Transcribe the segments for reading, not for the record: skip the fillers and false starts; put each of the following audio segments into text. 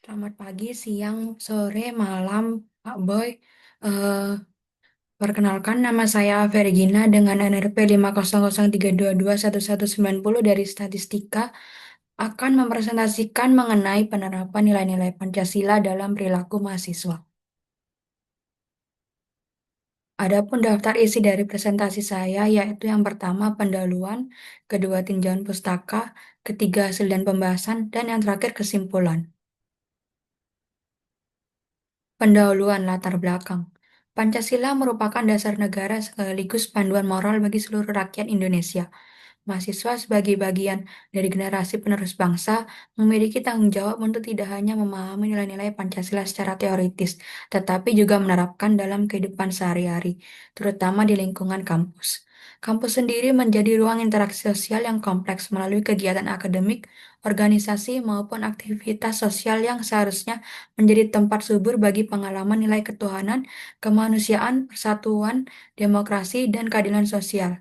Selamat pagi, siang, sore, malam, Pak Boy. Eh, Perkenalkan, nama saya Vergina dengan NRP 50032211190 dari Statistika akan mempresentasikan mengenai penerapan nilai-nilai Pancasila dalam perilaku mahasiswa. Adapun daftar isi dari presentasi saya yaitu yang pertama pendahuluan, kedua tinjauan pustaka, ketiga hasil dan pembahasan, dan yang terakhir kesimpulan. Pendahuluan latar belakang. Pancasila merupakan dasar negara sekaligus panduan moral bagi seluruh rakyat Indonesia. Mahasiswa sebagai bagian dari generasi penerus bangsa memiliki tanggung jawab untuk tidak hanya memahami nilai-nilai Pancasila secara teoritis, tetapi juga menerapkan dalam kehidupan sehari-hari, terutama di lingkungan kampus. Kampus sendiri menjadi ruang interaksi sosial yang kompleks melalui kegiatan akademik, organisasi, maupun aktivitas sosial yang seharusnya menjadi tempat subur bagi pengalaman nilai ketuhanan, kemanusiaan, persatuan, demokrasi, dan keadilan sosial.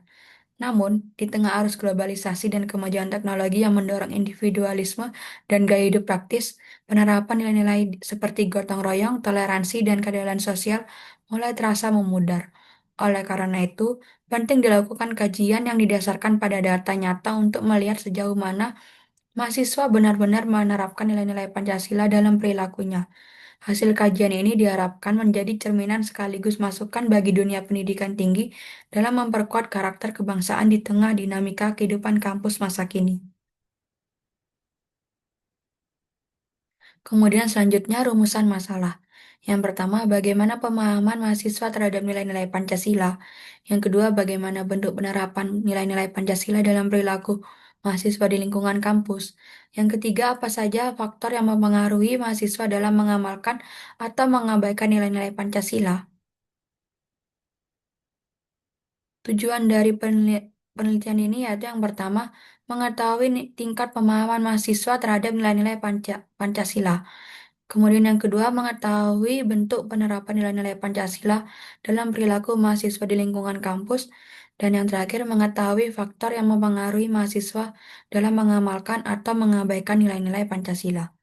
Namun, di tengah arus globalisasi dan kemajuan teknologi yang mendorong individualisme dan gaya hidup praktis, penerapan nilai-nilai seperti gotong royong, toleransi, dan keadilan sosial mulai terasa memudar. Oleh karena itu, penting dilakukan kajian yang didasarkan pada data nyata untuk melihat sejauh mana mahasiswa benar-benar menerapkan nilai-nilai Pancasila dalam perilakunya. Hasil kajian ini diharapkan menjadi cerminan sekaligus masukan bagi dunia pendidikan tinggi dalam memperkuat karakter kebangsaan di tengah dinamika kehidupan kampus masa kini. Kemudian selanjutnya rumusan masalah. Yang pertama, bagaimana pemahaman mahasiswa terhadap nilai-nilai Pancasila. Yang kedua, bagaimana bentuk penerapan nilai-nilai Pancasila dalam perilaku mahasiswa di lingkungan kampus. Yang ketiga, apa saja faktor yang mempengaruhi mahasiswa dalam mengamalkan atau mengabaikan nilai-nilai Pancasila. Tujuan dari penelitian ini yaitu yang pertama, mengetahui tingkat pemahaman mahasiswa terhadap nilai-nilai Pancasila. Kemudian yang kedua, mengetahui bentuk penerapan nilai-nilai Pancasila dalam perilaku mahasiswa di lingkungan kampus. Dan yang terakhir, mengetahui faktor yang mempengaruhi mahasiswa dalam mengamalkan atau mengabaikan nilai-nilai Pancasila.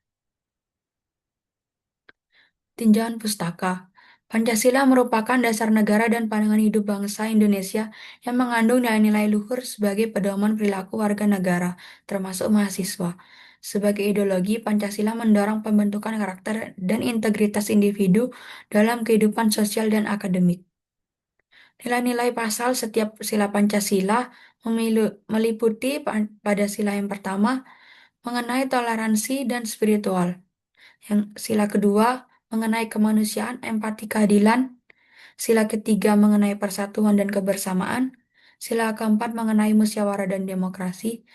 Tinjauan pustaka. Pancasila merupakan dasar negara dan pandangan hidup bangsa Indonesia yang mengandung nilai-nilai luhur sebagai pedoman perilaku warga negara, termasuk mahasiswa. Sebagai ideologi, Pancasila mendorong pembentukan karakter dan integritas individu dalam kehidupan sosial dan akademik. Nilai-nilai pasal setiap sila Pancasila meliputi pada sila yang pertama mengenai toleransi dan spiritual. Yang sila kedua mengenai kemanusiaan, empati, keadilan. Sila ketiga mengenai persatuan dan kebersamaan. Sila keempat mengenai musyawarah dan demokrasi.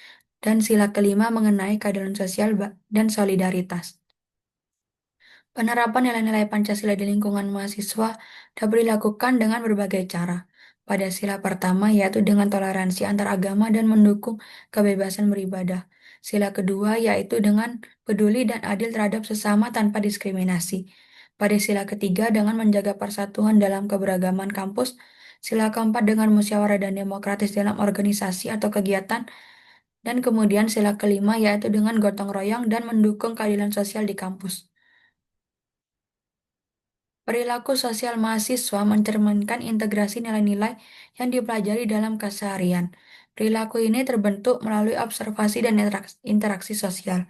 Dan sila kelima mengenai keadilan sosial dan solidaritas. Penerapan nilai-nilai Pancasila di lingkungan mahasiswa dapat dilakukan dengan berbagai cara. Pada sila pertama yaitu dengan toleransi antar agama dan mendukung kebebasan beribadah. Sila kedua yaitu dengan peduli dan adil terhadap sesama tanpa diskriminasi. Pada sila ketiga dengan menjaga persatuan dalam keberagaman kampus. Sila keempat dengan musyawarah dan demokratis dalam organisasi atau kegiatan. Dan kemudian sila kelima yaitu dengan gotong royong dan mendukung keadilan sosial di kampus. Perilaku sosial mahasiswa mencerminkan integrasi nilai-nilai yang dipelajari dalam keseharian. Perilaku ini terbentuk melalui observasi dan interaksi sosial.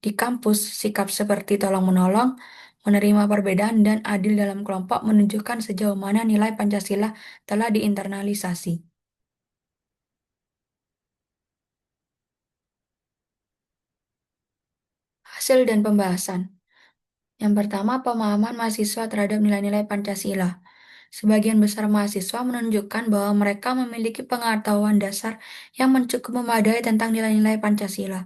Di kampus, sikap seperti tolong-menolong, menerima perbedaan, dan adil dalam kelompok menunjukkan sejauh mana nilai Pancasila telah diinternalisasi. Hasil dan pembahasan. Yang pertama, pemahaman mahasiswa terhadap nilai-nilai Pancasila. Sebagian besar mahasiswa menunjukkan bahwa mereka memiliki pengetahuan dasar yang cukup memadai tentang nilai-nilai Pancasila.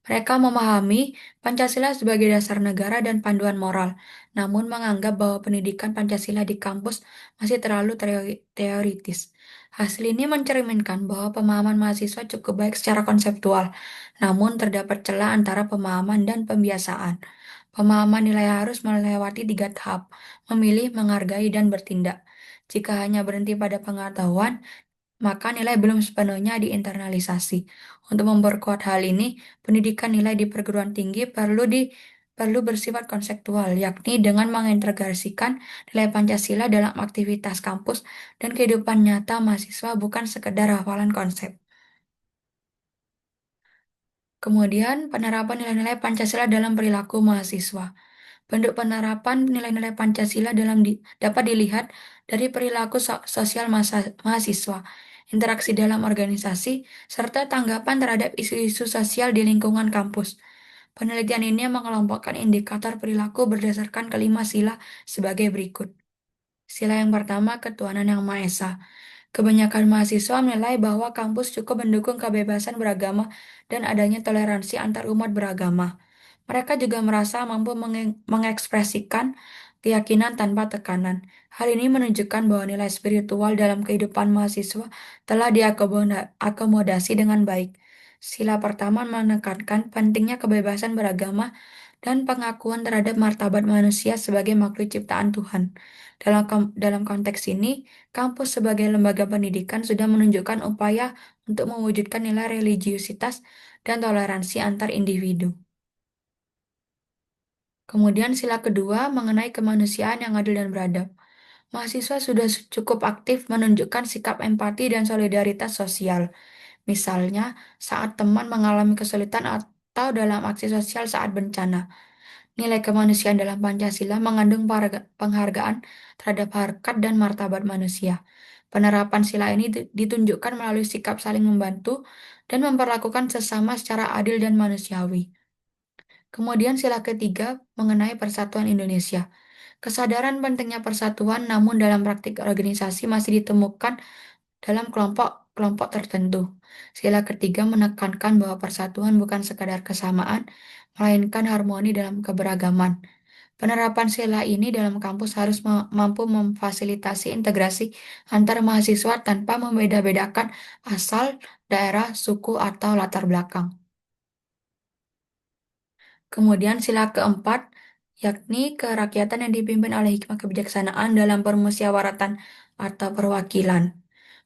Mereka memahami Pancasila sebagai dasar negara dan panduan moral, namun menganggap bahwa pendidikan Pancasila di kampus masih terlalu teoritis. Hasil ini mencerminkan bahwa pemahaman mahasiswa cukup baik secara konseptual, namun terdapat celah antara pemahaman dan pembiasaan. Pemahaman nilai harus melewati tiga tahap: memilih, menghargai, dan bertindak. Jika hanya berhenti pada pengetahuan, maka nilai belum sepenuhnya diinternalisasi. Untuk memperkuat hal ini, pendidikan nilai di perguruan tinggi perlu perlu bersifat konseptual, yakni dengan mengintegrasikan nilai Pancasila dalam aktivitas kampus dan kehidupan nyata mahasiswa bukan sekedar hafalan konsep. Kemudian, penerapan nilai-nilai Pancasila dalam perilaku mahasiswa. Bentuk penerapan nilai-nilai Pancasila dapat dilihat dari perilaku sosial mahasiswa, interaksi dalam organisasi, serta tanggapan terhadap isu-isu sosial di lingkungan kampus. Penelitian ini mengelompokkan indikator perilaku berdasarkan kelima sila sebagai berikut. Sila yang pertama, ketuhanan yang Maha Esa. Kebanyakan mahasiswa menilai bahwa kampus cukup mendukung kebebasan beragama dan adanya toleransi antar umat beragama. Mereka juga merasa mampu mengekspresikan keyakinan tanpa tekanan. Hal ini menunjukkan bahwa nilai spiritual dalam kehidupan mahasiswa telah diakomodasi dengan baik. Sila pertama menekankan pentingnya kebebasan beragama dan pengakuan terhadap martabat manusia sebagai makhluk ciptaan Tuhan. Dalam konteks ini, kampus sebagai lembaga pendidikan sudah menunjukkan upaya untuk mewujudkan nilai religiusitas dan toleransi antar individu. Kemudian sila kedua mengenai kemanusiaan yang adil dan beradab. Mahasiswa sudah cukup aktif menunjukkan sikap empati dan solidaritas sosial. Misalnya, saat teman mengalami kesulitan atau dalam aksi sosial saat bencana. Nilai kemanusiaan dalam Pancasila mengandung penghargaan terhadap harkat dan martabat manusia. Penerapan sila ini ditunjukkan melalui sikap saling membantu dan memperlakukan sesama secara adil dan manusiawi. Kemudian sila ketiga mengenai persatuan Indonesia. Kesadaran pentingnya persatuan namun dalam praktik organisasi masih ditemukan dalam kelompok-kelompok tertentu. Sila ketiga menekankan bahwa persatuan bukan sekadar kesamaan, melainkan harmoni dalam keberagaman. Penerapan sila ini dalam kampus harus mampu memfasilitasi integrasi antar mahasiswa tanpa membeda-bedakan asal, daerah, suku, atau latar belakang. Kemudian sila keempat, yakni kerakyatan yang dipimpin oleh hikmah kebijaksanaan dalam permusyawaratan atau perwakilan.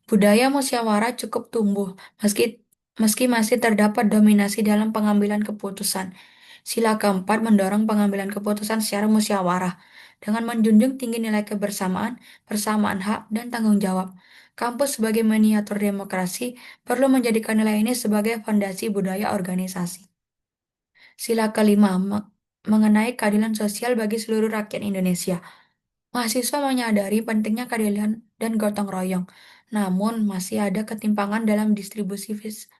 Budaya musyawarah cukup tumbuh meski meski masih terdapat dominasi dalam pengambilan keputusan. Sila keempat mendorong pengambilan keputusan secara musyawarah dengan menjunjung tinggi nilai kebersamaan, persamaan hak, dan tanggung jawab. Kampus sebagai miniatur demokrasi perlu menjadikan nilai ini sebagai fondasi budaya organisasi. Sila kelima mengenai keadilan sosial bagi seluruh rakyat Indonesia. Mahasiswa menyadari pentingnya keadilan dan gotong royong, namun masih ada ketimpangan dalam distribusi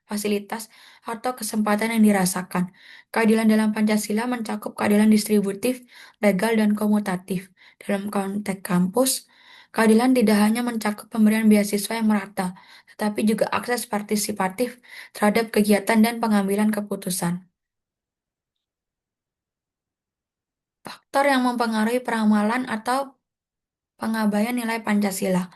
fasilitas atau kesempatan yang dirasakan. Keadilan dalam Pancasila mencakup keadilan distributif, legal, dan komutatif. Dalam konteks kampus, keadilan tidak hanya mencakup pemberian beasiswa yang merata, tetapi juga akses partisipatif terhadap kegiatan dan pengambilan keputusan. Faktor yang mempengaruhi peramalan atau pengabaian nilai Pancasila.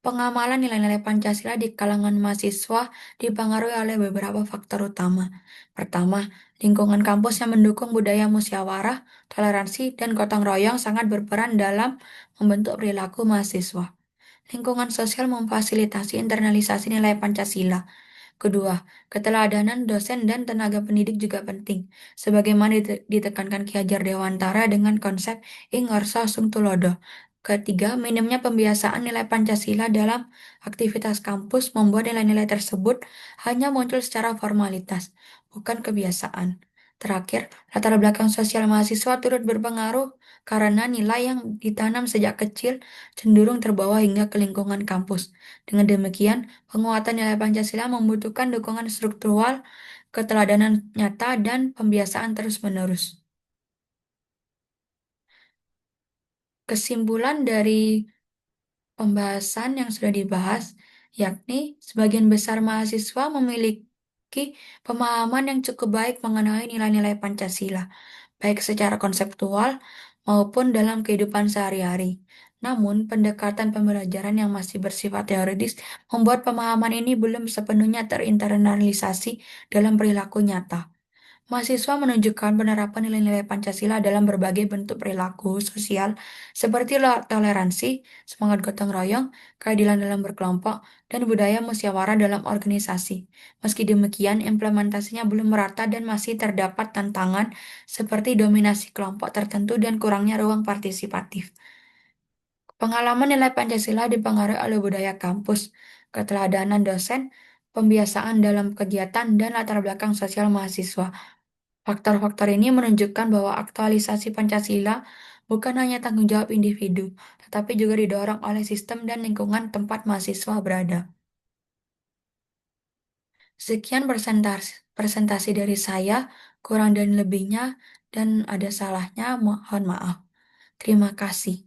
Pengamalan nilai-nilai Pancasila di kalangan mahasiswa dipengaruhi oleh beberapa faktor utama. Pertama, lingkungan kampus yang mendukung budaya musyawarah, toleransi, dan gotong royong sangat berperan dalam membentuk perilaku mahasiswa. Lingkungan sosial memfasilitasi internalisasi nilai Pancasila. Kedua, keteladanan dosen dan tenaga pendidik juga penting, sebagaimana ditekankan Ki Hajar Dewantara dengan konsep Ing Ngarsa Sung Tulodo. Ketiga, minimnya pembiasaan nilai Pancasila dalam aktivitas kampus membuat nilai-nilai tersebut hanya muncul secara formalitas, bukan kebiasaan. Terakhir, latar belakang sosial mahasiswa turut berpengaruh karena nilai yang ditanam sejak kecil cenderung terbawa hingga ke lingkungan kampus. Dengan demikian, penguatan nilai Pancasila membutuhkan dukungan struktural, keteladanan nyata, dan pembiasaan terus-menerus. Kesimpulan dari pembahasan yang sudah dibahas, yakni sebagian besar mahasiswa memiliki pemahaman yang cukup baik mengenai nilai-nilai Pancasila, baik secara konseptual maupun dalam kehidupan sehari-hari. Namun, pendekatan pembelajaran yang masih bersifat teoritis membuat pemahaman ini belum sepenuhnya terinternalisasi dalam perilaku nyata. Mahasiswa menunjukkan penerapan nilai-nilai Pancasila dalam berbagai bentuk perilaku sosial seperti toleransi, semangat gotong royong, keadilan dalam berkelompok, dan budaya musyawarah dalam organisasi. Meski demikian, implementasinya belum merata dan masih terdapat tantangan seperti dominasi kelompok tertentu dan kurangnya ruang partisipatif. Pengalaman nilai Pancasila dipengaruhi oleh budaya kampus, keteladanan dosen, pembiasaan dalam kegiatan, dan latar belakang sosial mahasiswa. Faktor-faktor ini menunjukkan bahwa aktualisasi Pancasila bukan hanya tanggung jawab individu, tetapi juga didorong oleh sistem dan lingkungan tempat mahasiswa berada. Sekian presentasi dari saya, kurang dan lebihnya, dan ada salahnya, mohon maaf. Terima kasih.